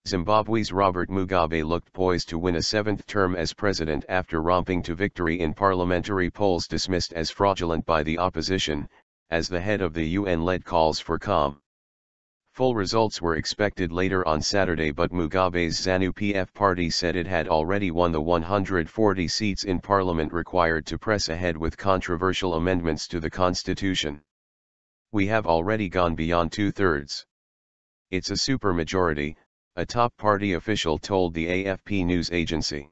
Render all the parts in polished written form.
Zimbabwe's Robert Mugabe looked poised to win a seventh term as president after romping to victory in parliamentary polls dismissed as fraudulent by the opposition, as the head of the UN led calls for calm. Full results were expected later on Saturday, but Mugabe's ZANU-PF party said it had already won the 140 seats in parliament required to press ahead with controversial amendments to the constitution. "We have already gone beyond two-thirds. It's a supermajority," a top party official told the AFP news agency.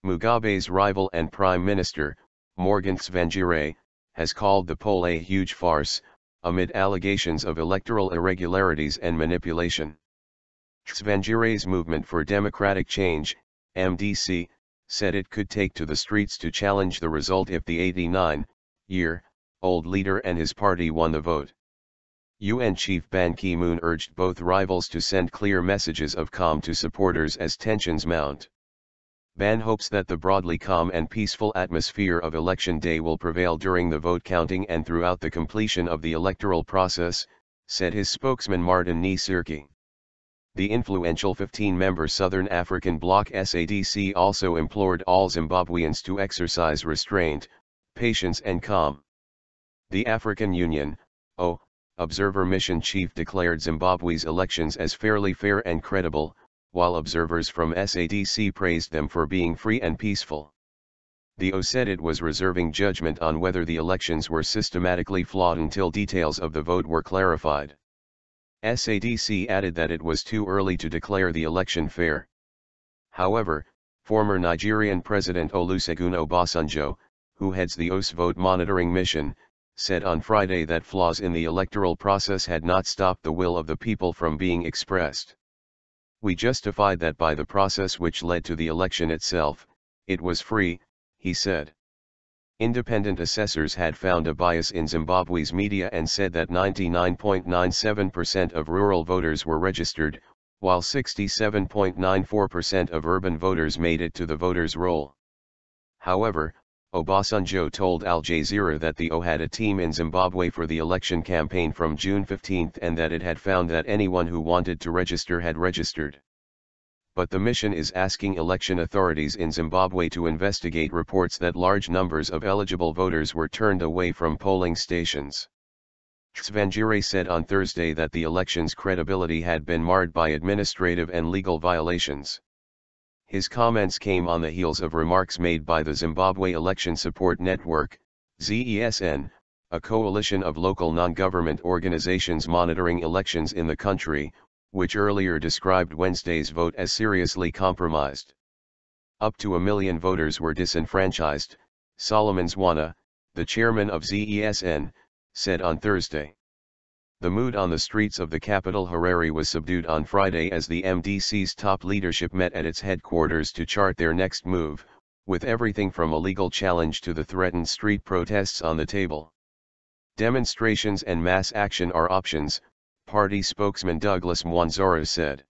Mugabe's rival and prime minister, Morgan Tsvangirai, has called the poll a huge farce, amid allegations of electoral irregularities and manipulation. Tsvangirai's Movement for Democratic Change, MDC, said it could take to the streets to challenge the result if the 89-year-old leader and his party won the vote. UN Chief Ban Ki-moon urged both rivals to send clear messages of calm to supporters as tensions mount. Ban hopes that the broadly calm and peaceful atmosphere of Election Day will prevail during the vote counting and throughout the completion of the electoral process, said his spokesman Martin Sirki. The influential 15-member Southern African Bloc SADC also implored all Zimbabweans to exercise restraint, patience and calm. The African Union, Observer Mission Chief declared Zimbabwe's elections as fairly fair and credible, while observers from SADC praised them for being free and peaceful. The O said it was reserving judgment on whether the elections were systematically flawed until details of the vote were clarified. SADC added that it was too early to declare the election fair. However, former Nigerian President Olusegun Obasanjo, who heads the OS vote monitoring mission, said on Friday that flaws in the electoral process had not stopped the will of the people from being expressed. "We justified that by the process which led to the election itself, it was free," he said. Independent assessors had found a bias in Zimbabwe's media and said that 99.97% of rural voters were registered, while 67.94% of urban voters made it to the voters' roll. However, Obasanjo told Al Jazeera that the O had a team in Zimbabwe for the election campaign from June 15 and that it had found that anyone who wanted to register had registered. But the mission is asking election authorities in Zimbabwe to investigate reports that large numbers of eligible voters were turned away from polling stations. Tsvangirai said on Thursday that the election's credibility had been marred by administrative and legal violations. His comments came on the heels of remarks made by the Zimbabwe Election Support Network, ZESN, a coalition of local non-government organizations monitoring elections in the country, which earlier described Wednesday's vote as seriously compromised. Up to 1 million voters were disenfranchised, Solomon Zwana, the chairman of ZESN, said on Thursday. The mood on the streets of the capital Harare was subdued on Friday as the MDC's top leadership met at its headquarters to chart their next move, with everything from a legal challenge to the threatened street protests on the table. "Demonstrations and mass action are options," party spokesman Douglas Mwanzora said.